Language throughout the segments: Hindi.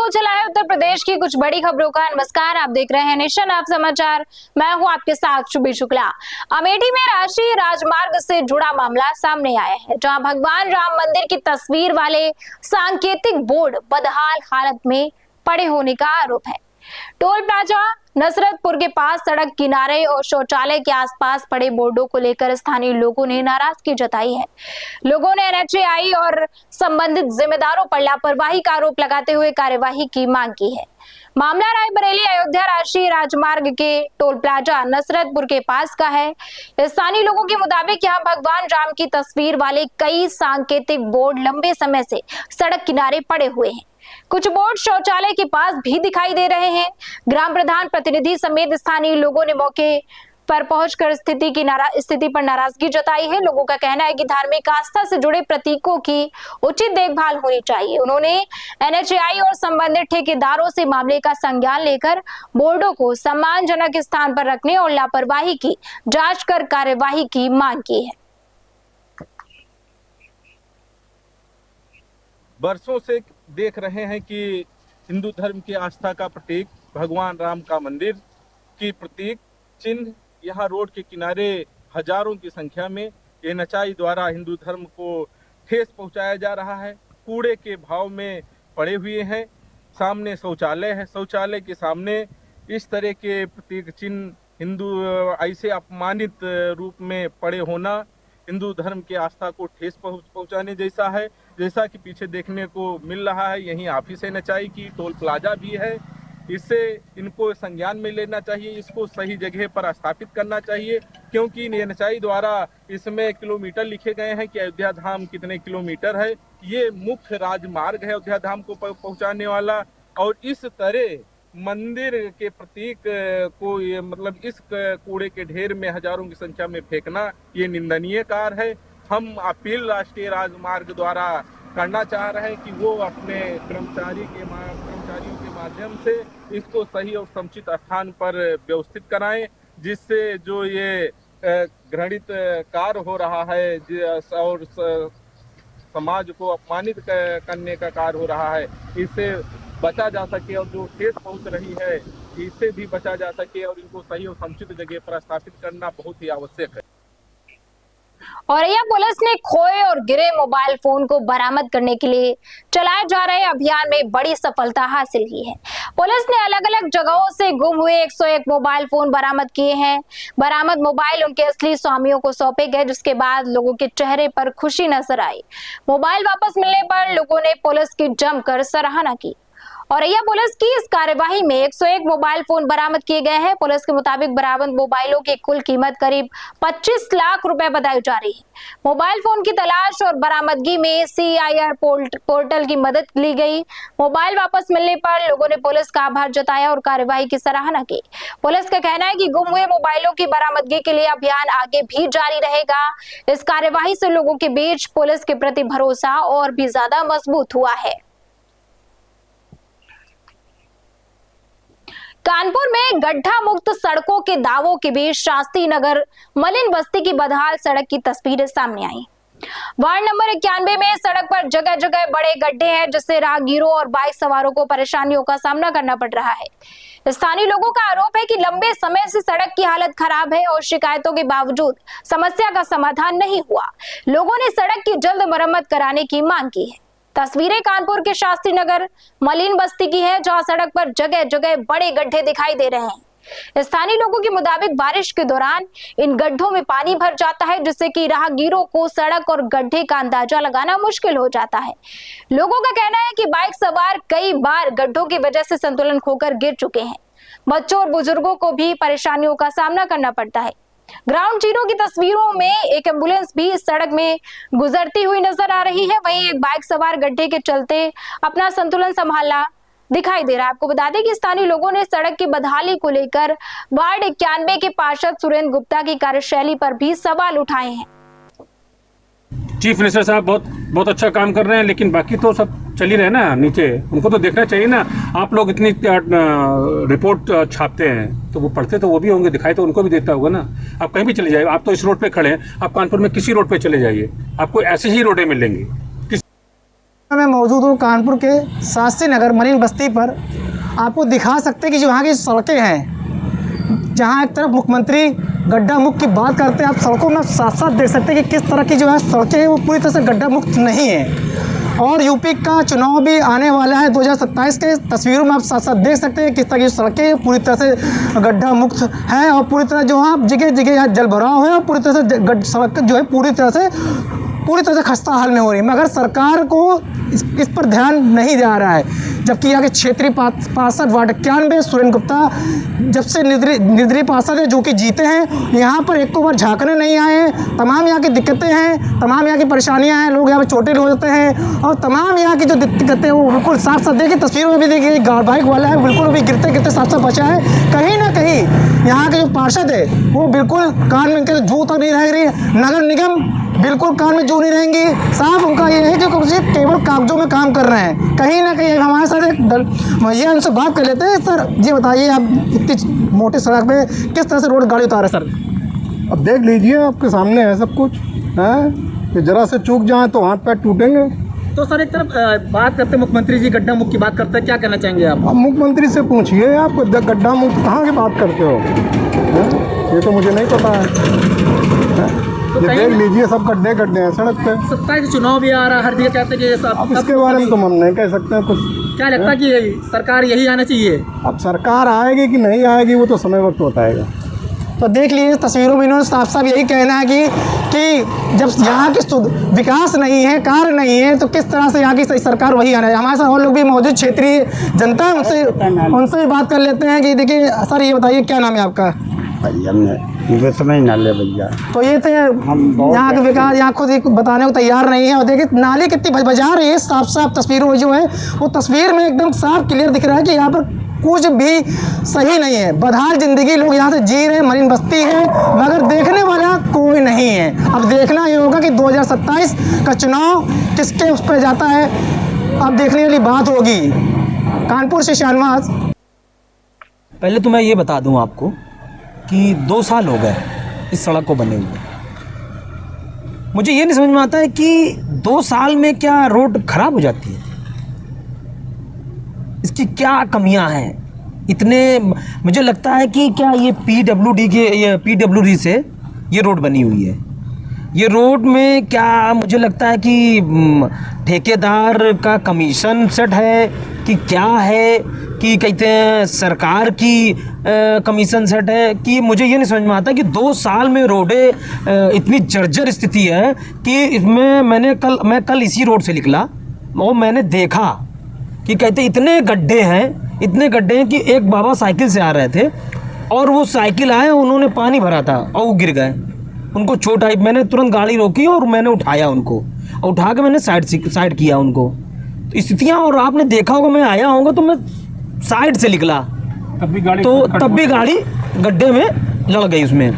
चला है उत्तर प्रदेश की कुछ बड़ी खबरों का। नमस्कार, आप देख रहे हैं नेशन आप समाचार। मैं हूं आपके साथ शुभी शुक्ला। अमेठी में राष्ट्रीय राजमार्ग से जुड़ा मामला सामने आया है, जहां भगवान राम मंदिर की तस्वीर वाले सांकेतिक बोर्ड बदहाल हालत में पड़े होने का आरोप है। टोल प्लाजा नसरतपुर के पास सड़क किनारे और शौचालय के आसपास पड़े बोर्डों को लेकर स्थानीय लोगों ने नाराजगी जताई है। लोगों ने एनएचएआई और संबंधित जिम्मेदारों पर लापरवाही का आरोप लगाते हुए कार्यवाही की मांग की है। मामला रायबरेली अयोध्या राष्ट्रीय राजमार्ग के टोल प्लाजा नसरतपुर के पास का है। स्थानीय लोगों के मुताबिक यहाँ भगवान राम की तस्वीर वाले कई सांकेतिक बोर्ड लंबे समय से सड़क किनारे पड़े हुए हैं। कुछ बोर्ड शौचालय के पास भी दिखाई दे रहे हैं। ग्राम प्रधान प्रतिनिधि समेत स्थानीय लोगों ने मौके पर पहुंचकर स्थिति पर नाराजगी जताई है। लोगों का कहना है कि धार्मिक आस्था से जुड़े प्रतीकों की उचित देखभाल होनी चाहिए। उन्होंने एनएचएआई और संबंधित ठेकेदारों से मामले का संज्ञान लेकर बोर्डों को सम्मानजनक स्थान पर रखने और लापरवाही की जांच कर कार्यवाही की मांग की है। वर्षों से देख रहे हैं कि हिंदू धर्म की आस्था का प्रतीक भगवान राम का मंदिर की प्रतीक चिन्ह यहाँ रोड के किनारे हजारों की संख्या में एनएचएआई द्वारा हिंदू धर्म को ठेस पहुंचाया जा रहा है। कूड़े के भाव में पड़े हुए हैं। सामने शौचालय है, शौचालय के सामने इस तरह के प्रतीक चिन्ह हिंदू ऐसे अपमानित रूप में पड़े होना हिंदू धर्म की आस्था को ठेस पहुंचाने जैसा है। जैसा कि पीछे देखने को मिल रहा है, यहीं ऑफिस एनएचएआई की टोल प्लाजा भी है। इससे इनको संज्ञान में लेना चाहिए, इसको सही जगह पर स्थापित करना चाहिए, क्योंकि एनएचएआई द्वारा इसमें किलोमीटर लिखे गए हैं कि अयोध्या धाम कितने किलोमीटर है। ये मुख्य राजमार्ग है अयोध्या धाम को पहुंचाने वाला, और इस तरह मंदिर के प्रतीक को मतलब इस कूड़े के ढेर में हजारों की संख्या में फेंकना ये निंदनीय कार्य है। हम अपील राष्ट्रीय राजमार्ग द्वारा करना चाह रहे हैं कि वो अपने कर्मचारियों के माध्यम से इसको सही और समुचित स्थान पर व्यवस्थित कराएं, जिससे जो ये घृणित कार्य हो रहा है और समाज को अपमानित करने का कार्य हो रहा है, इससे बचा जा सके और जो ठेस पहुंच रही है इससे भी बचा जा सके, और इनको सही और समुचित जगह पर स्थापित करना बहुत ही आवश्यक है। औरैया पुलिस ने खोए और गिरे मोबाइल फोन को बरामद करने के लिए चलाए जा रहे अभियान में बड़ी सफलता हासिल की है। पुलिस ने अलग अलग जगहों से गुम हुए 101 मोबाइल फोन बरामद किए हैं। बरामद मोबाइल उनके असली स्वामियों को सौंपे गए, जिसके बाद लोगों के चेहरे पर खुशी नजर आई। मोबाइल वापस मिलने पर लोगों ने पुलिस की जमकर सराहना की। औरैया पुलिस की इस कार्यवाही में 101 मोबाइल फोन बरामद किए गए हैं। पुलिस के मुताबिक बरामद मोबाइलों की कुल कीमत करीब 25 लाख रुपए बताई जा रही है। मोबाइल फोन की तलाश और बरामदगी में CIR पोर्टल की मदद ली गई। मोबाइल वापस मिलने पर लोगों ने पुलिस का आभार जताया और कार्यवाही की सराहना की। पुलिस का कहना है कि गुम हुए मोबाइलों की बरामदगी के लिए अभियान आगे भी जारी रहेगा। इस कार्यवाही से लोगों के बीच पुलिस के प्रति भरोसा और भी ज्यादा मजबूत हुआ है। कानपुर में गड्ढा मुक्त सड़कों के दावों के बीच शास्त्री नगर मलिन बस्ती की बदहाल सड़क की तस्वीरें सामने आई। वार्ड नंबर 91 में सड़क पर जगह जगह बड़े गड्ढे हैं, जिससे राहगीरों और बाइक सवारों को परेशानियों का सामना करना पड़ रहा है। स्थानीय लोगों का आरोप है कि लंबे समय से सड़क की हालत खराब है और शिकायतों के बावजूद समस्या का समाधान नहीं हुआ। लोगों ने सड़क की जल्द मरम्मत कराने की मांग की है। तस्वीरें कानपुर के शास्त्री नगर मलिन बस्ती की है, जहां सड़क पर जगह जगह बड़े गड्ढे दिखाई दे रहे हैं। स्थानीय लोगों के मुताबिक बारिश के दौरान इन गड्ढों में पानी भर जाता है, जिससे कि राहगीरों को सड़क और गड्ढे का अंदाजा लगाना मुश्किल हो जाता है। लोगों का कहना है कि बाइक सवार कई बार गड्ढों की वजह से संतुलन खोकर गिर चुके हैं। बच्चों और बुजुर्गों को भी परेशानियों का सामना करना पड़ता है। ग्राउंड जीरो की तस्वीरों में एक एम्बुलेंस भी इस सड़क में गुजरती हुई नजर आ रही है। वहीं एक बाइक सवार गड्ढे के चलते अपना संतुलन संभालना दिखाई दे रहा है। आपको बता दें कि स्थानीय लोगों ने सड़क की बदहाली को लेकर वार्ड 91 के पार्षद सुरेंद्र गुप्ता की कार्यशैली पर भी सवाल उठाए हैं। चीफ मिनिस्टर साहब बहुत अच्छा काम कर रहे हैं, लेकिन बाकी तो सब चल ही रहे ना नीचे, उनको तो देखना चाहिए ना। आप लोग इतनी रिपोर्ट छापते हैं तो वो पढ़ते तो वो भी होंगे, दिखाई तो उनको भी देता होगा ना। आप कहीं भी चले जाइए, आप तो इस रोड पे खड़े हैं, आप कानपुर में किसी रोड पे चले जाइए, आपको ऐसे ही रोडें मिलेंगी। मैं मौजूद हूँ कानपुर के शास्त्री नगर मरीन बस्ती पर। आपको दिखा सकते हैं कि जो यहाँ की सड़कें हैं, जहाँ एक तरफ मुख्यमंत्री गड्ढा मुक्त की बात करते हैं, आप सड़कों में साफ साफ देख सकते हैं कि किस तरह की जो है सड़कें हैं वो पूरी तरह से गड्ढा मुक्त नहीं है। और यूपी का चुनाव भी आने वाला है 2027 के, तस्वीरों में आप साथ साथ देख सकते हैं किस तरह की सड़कें पूरी तरह से गड्ढा मुक्त हैं और पूरी तरह जो है जगह जगह यहाँ जल भराव है और पूरी तरह से सड़क जो है पूरी तरह से खस्ता हाल में हो रही है। मगर सरकार को इस पर ध्यान नहीं जा रहा है। जबकि यहाँ के क्षेत्रीय पार्षद वार्ड 91 सुरेंद्र गुप्ता जब से निर्दलीय पार्षद है जो कि जीते हैं, यहाँ पर एक को बार झांकने नहीं आए हैं। तमाम यहाँ की दिक्कतें हैं, तमाम यहाँ की परेशानियाँ हैं, लोग यहाँ पर चोटिल हो जाते हैं और तमाम यहाँ की जो दिक्कतें हैं वो बिल्कुल साफ साफ देखिए, तस्वीरों में भी देखिए बाइक वाला है बिल्कुल अभी गिरते गिरते साफ साफ बचा है। कहीं ना कहीं यहाँ के जो पार्षद है वो बिल्कुल कान में जू तक नहीं रह रही है, नगर निगम बिल्कुल कान में जू नहीं रहेंगी। साफ उनका ये है कि केवल कागजों में काम कर रहे हैं। कहीं ना कहीं हमारे साथ एक भैया उनसे बात कर लेते हैं। सर ये बताइए, आप इतनी मोटी सड़क पे किस तरह से रोड गाड़ी उतारे सर? अब देख लीजिए, आपके सामने है सब कुछ है कि जरा से चूक जाए तो हाथ पैर टूटेंगे। तो सर एक तरफ बात करते हैं मुख्यमंत्री जी गड्ढा मुक्त की बात करते हैं, क्या कहना चाहेंगे आप? अब मुख्यमंत्री से पूछिए, आप गड्ढा मुक्त कहाँ की बात करते हो? ये तो मुझे नहीं पता है। तो ये देख लीजिए, सब गड्ढे गड्ढे हैं सड़क पे। 27 चुनाव भी आ रहा है, हर जगह कहते हैं कि अब इसके बारे में तो हम नहीं कह सकते हैं कुछ। क्या लगता है कि सरकार यही आना चाहिए? अब सरकार आएगी कि नहीं आएगी वो तो समय वक्त बताएगा। तो देख लीजिए तस्वीरों में इन्होंने साफ साफ यही कहना है कि जब यहाँ की विकास नहीं है, कार्य नहीं है, तो किस तरह से यहाँ की सरकार वही आना है। हमारे साथ और लोग भी मौजूद क्षेत्रीय जनता है, उनसे भी बात कर लेते हैं कि देखिए सर ये बताइए क्या नाम है आपका? भैया मैं समझ नाले भैया। तो ये थे यहाँ के विकास, यहाँ खुद बताने को तैयार नहीं है। और देखिए नाली कितनी बजा रही है, साफ साफ तस्वीरों में जो है वो तस्वीर में एकदम साफ क्लियर दिख रहा है कि यहाँ पर कुछ भी सही नहीं है। बदहाल जिंदगी लोग यहाँ से जी रहे हैं, मरीन बस्ती है, मगर देखने वाला कोई नहीं है। अब देखना ये होगा कि 2027 का चुनाव किसके उस पर जाता है, अब देखने वाली बात होगी। कानपुर से शाहनवाज। पहले तो मैं ये बता दूं आपको कि 2 साल हो गए इस सड़क को बने हुए। मुझे ये नहीं समझ में आता है कि 2 साल में क्या रोड खराब हो जाती है, इसकी क्या कमियां हैं इतने। मुझे लगता है कि क्या ये पीडब्ल्यूडी से ये रोड बनी हुई है। ये रोड में क्या मुझे लगता है कि ठेकेदार का कमीशन सेट है कि क्या है, कि कहते हैं सरकार की कमीशन सेट है, कि मुझे ये नहीं समझ में आता कि 2 साल में रोडें इतनी जर्जर स्थिति है कि इसमें मैं कल इसी रोड से निकला और मैंने देखा कि कहते इतने गड्ढे हैं कि एक बाबा साइकिल से आ रहे थे और वो साइकिल आए, उन्होंने पानी भरा था और वो गिर गए, उनको चोट आई। मैंने तुरंत गाड़ी रोकी और मैंने उठाया उनको, और उठा के मैंने साइड किया उनको। तो स्थितियाँ, और आपने देखा होगा मैं आया होगा तो मैं साइड से निकला तब भी गाड़ी गड्ढे में लड़ गई उसमें।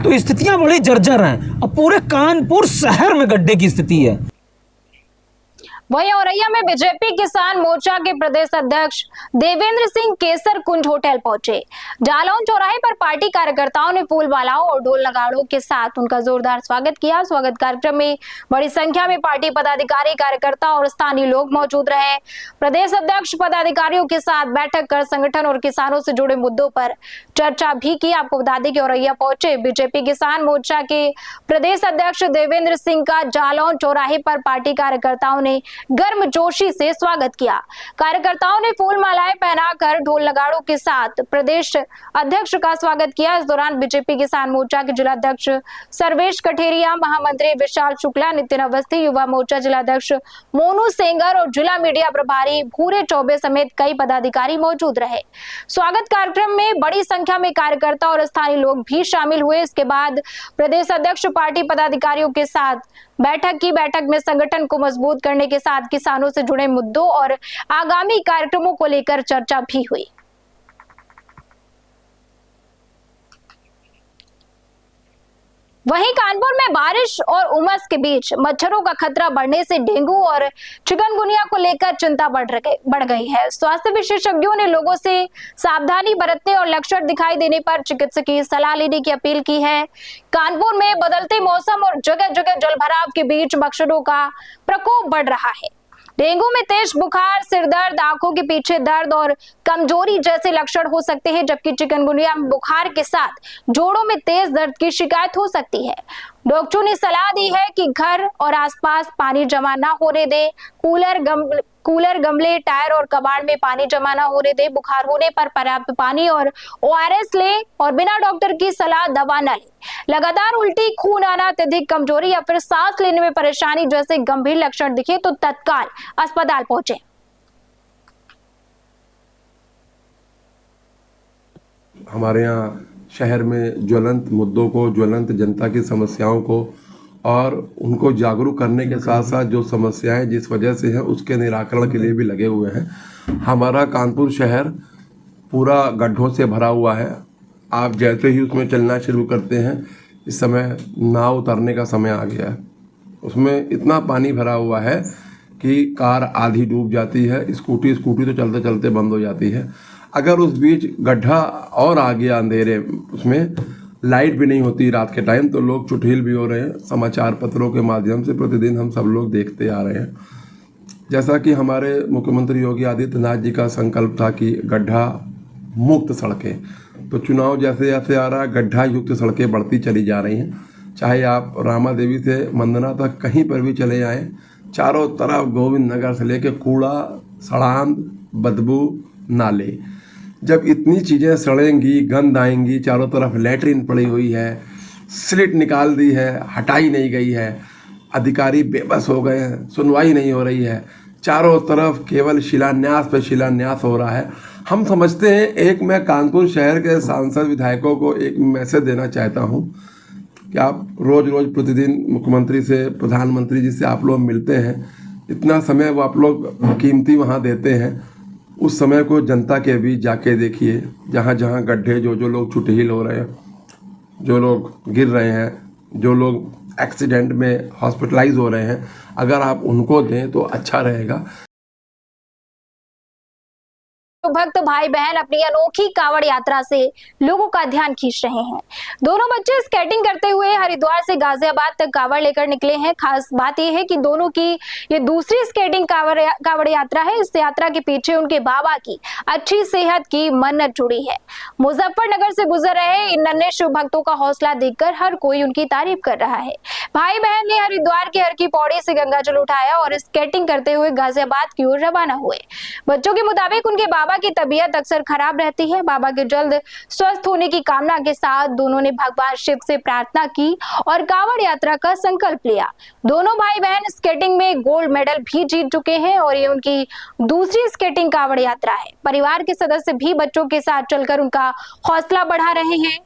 तो स्थितियाँ बड़ी जर्जर हैं और पूरे कानपुर शहर में गड्ढे की स्थिति है। वहीं औरैया में बीजेपी किसान मोर्चा के प्रदेश अध्यक्ष देवेंद्र सिंह केसर कुंज होटल पहुंचे। जालौन चौराहे पर पार्टी कार्यकर्ताओं ने फूल मालाओं और ढोल नगाड़ों के साथ उनका जोरदार स्वागत किया। स्वागत कार्यक्रम में बड़ी संख्या में पार्टी पदाधिकारी, कार्यकर्ता और स्थानीय लोग मौजूद रहे। प्रदेश अध्यक्ष पदाधिकारियों के साथ बैठक कर संगठन और किसानों से जुड़े मुद्दों पर चर्चा भी की। आपको बता दें कि औरैया पहुंचे बीजेपी किसान मोर्चा के प्रदेश अध्यक्ष देवेंद्र सिंह का जालौन चौराहे पर पार्टी कार्यकर्ताओं ने गर्मजोशी से स्वागत किया। कार्यकर्ताओं ने फूल मालाएं पहनाकर ढोल नगाड़ों के साथ प्रदेश अध्यक्ष का स्वागत किया। इस दौरान बीजेपी किसान मोर्चा के जिला अध्यक्ष सर्वेश कठेरिया, महामंत्री विशाल शुक्ला, नितिन अवस्थी, युवा मोर्चा जिला अध्यक्ष मोनू सेंगर और जिला मीडिया प्रभारी भूरे चौबे समेत कई पदाधिकारी मौजूद रहे। स्वागत कार्यक्रम में बड़ी संख्या में कार्यकर्ता और स्थानीय लोग भी शामिल हुए। इसके बाद प्रदेश अध्यक्ष पार्टी पदाधिकारियों के साथ बैठक में संगठन को मजबूत करने के साथ किसानों से जुड़े मुद्दों और आगामी कार्यक्रमों को लेकर चर्चा भी हुई। वहीं कानपुर में बारिश और उमस के बीच मच्छरों का खतरा बढ़ने से डेंगू और चिकनगुनिया को लेकर चिंता बढ़ गई है। स्वास्थ्य विशेषज्ञों ने लोगों से सावधानी बरतने और लक्षण दिखाई देने पर चिकित्सकीय सलाह लेने की अपील की है। कानपुर में बदलते मौसम और जगह जगह जलभराव के बीच मच्छरों का प्रकोप बढ़ रहा है। डेंगू में तेज बुखार, सिर दर्द, आंखों के पीछे दर्द और कमजोरी जैसे लक्षण हो सकते हैं, जबकि चिकनगुनिया में बुखार के साथ जोड़ों में तेज दर्द की शिकायत हो सकती है। डॉक्टरों ने सलाह दी है कि घर और आसपास पानी जमा न होने दें, कूलर, गमले, टायर और कबाड़ में पानी जमा न होने दें। बुखार होने पर पर्याप्त पानी और ORS लें और बिना डॉक्टर की सलाह दवा न लें। लगातार उल्टी, खून आना, अत्यधिक कमजोरी या फिर सांस लेने में परेशानी जैसे गंभीर लक्षण दिखे तो तत्काल अस्पताल पहुंचे। हमारे यहाँ शहर में ज्वलंत मुद्दों को, ज्वलंत जनता की समस्याओं को और उनको जागरूक करने के साथ साथ जो समस्याएं जिस वजह से हैं उसके निराकरण के लिए भी लगे हुए हैं। हमारा कानपुर शहर पूरा गड्ढों से भरा हुआ है। आप जैसे ही उसमें चलना शुरू करते हैं, इस समय नाव उतरने का समय आ गया है। उसमें इतना पानी भरा हुआ है कि कार आधी डूब जाती है, स्कूटी तो चलते चलते बंद हो जाती है। अगर उस बीच गड्ढा और आ गया अंधेरे, उसमें लाइट भी नहीं होती रात के टाइम, तो लोग चुठिल भी हो रहे हैं। समाचार पत्रों के माध्यम से प्रतिदिन हम सब लोग देखते आ रहे हैं। जैसा कि हमारे मुख्यमंत्री योगी आदित्यनाथ जी का संकल्प था कि गड्ढा मुक्त सड़कें, तो चुनाव जैसे जैसे आ रहा है गड्ढा युक्त सड़कें बढ़ती चली जा रही हैं। चाहे आप रामा देवी से मंदना तक कहीं पर भी चले आएँ, चारों तरफ गोविंद नगर से लेके कूड़ा, सड़ांध, बदबू, नाले। जब इतनी चीज़ें सड़ेंगी, गंद आएंगी, चारों तरफ लैट्रिन पड़ी हुई है, स्लिट निकाल दी है, हटाई नहीं गई है, अधिकारी बेबस हो गए हैं, सुनवाई नहीं हो रही है, चारों तरफ केवल शिलान्यास पे शिलान्यास हो रहा है। हम समझते हैं, एक मैं कानपुर शहर के सांसद विधायकों को एक मैसेज देना चाहता हूँ कि आप रोज़ प्रतिदिन मुख्यमंत्री से, प्रधानमंत्री जी से आप लोग मिलते हैं, इतना समय वो आप लोग कीमती वहाँ देते हैं, उस समय को जनता के बीच जाके देखिए। जहाँ जहाँ गड्ढे, जो लोग चुटहिल हो रहे हैं, जो लोग गिर रहे हैं, जो लोग एक्सीडेंट में हॉस्पिटलाइज हो रहे हैं, अगर आप उनको दें तो अच्छा रहेगा। भक्त भाई बहन अपनी अनोखी कावड़ यात्रा से लोगों का ध्यान खींच रहे हैं। दोनों बच्चे स्केटिंग करते हुए हरिद्वार से गाजियाबाद तक कावड़ लेकर निकले हैं। खास बात यह है कि दोनों की ये दूसरी स्केटिंग कावड़ यात्रा है। इस यात्रा के पीछे उनके बाबा की अच्छी सेहत की मन्नत जुड़ी है। मुजफ्फरनगर से गुजर रहे इन नन्हे शिव भक्तों का हौसला देखकर हर कोई उनकी तारीफ कर रहा है। भाई बहन ने हरिद्वार की हर की पौड़ी से गंगाजल उठाया और स्केटिंग करते हुए गाजियाबाद की ओर रवाना हुए। बच्चों के मुताबिक उनके बाबा की तबीयत अक्सर खराब रहती है। बाबा के जल्द स्वस्थ होने की कामना के साथ दोनों ने भगवान शिव से प्रार्थना की और कावड़ यात्रा का संकल्प लिया। दोनों भाई बहन स्केटिंग में गोल्ड मेडल भी जीत चुके हैं और ये उनकी दूसरी स्केटिंग कावड़ यात्रा है। परिवार के सदस्य भी बच्चों के साथ चलकर उनका हौसला बढ़ा रहे हैं।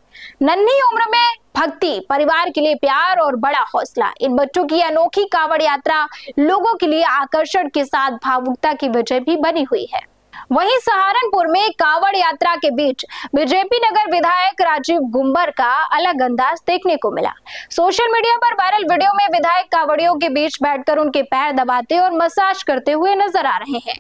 नन्ही उम्र में भक्ति, परिवार के लिए प्यार और बड़ा हौसला, इन बच्चों की अनोखी कावड़ यात्रा लोगों के लिए आकर्षण के साथ भावुकता की वजह भी बनी हुई है। वहीं सहारनपुर में कावड़ यात्रा के बीच बीजेपी नगर विधायक राजीव गुंबर का अलग अंदाज देखने को मिला। सोशल मीडिया पर वायरल वीडियो में विधायक कावड़ियों के बीच बैठकर उनके पैर दबाते और मसाज करते हुए नजर आ रहे हैं।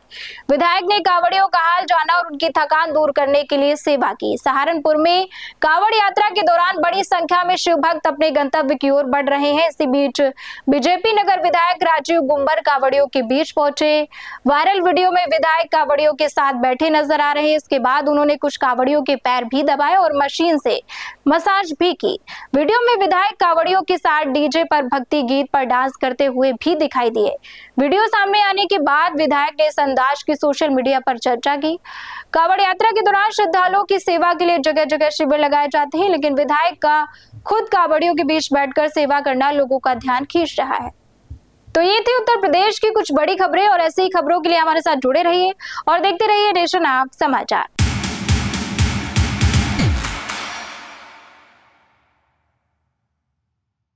विधायक ने कावड़ियों का हाल जाना और उनकी थकान दूर करने के लिए सेवा की। सहारनपुर में कावड़ यात्रा के दौरान बड़ी संख्या में शिव भक्त अपने गंतव्य की ओर बढ़ रहे हैं। इसी बीच बीजेपी नगर विधायक राजीव गुंबर कावड़ियों के बीच पहुंचे। वायरल वीडियो में विधायक कावड़ियों के साथ बैठे नजर आ रहे हैं। इसके बाद उन्होंने कुछ कावड़ियों के पैर भी दबाए और मशीन से मसाज भी की। वीडियो में विधायक कावड़ियों के साथ डीजे पर भक्ति गीत पर डांस करते हुए भी दिखाई दिए। वीडियो सामने आने के बाद विधायक ने इस अंदाज की सोशल मीडिया पर चर्चा की। कावड़ यात्रा के दौरान श्रद्धालुओं की सेवा के लिए जगह जगह शिविर लगाए जाते हैं, लेकिन विधायक का खुद कावड़ियों के बीच बैठकर सेवा करना लोगों का ध्यान खींच रहा है। तो ये थी उत्तर प्रदेश की कुछ बड़ी खबरें और ऐसी ही खबरों के लिए हमारे साथ जुड़े रहिए और देखते रहिए नेशन आप समाचार।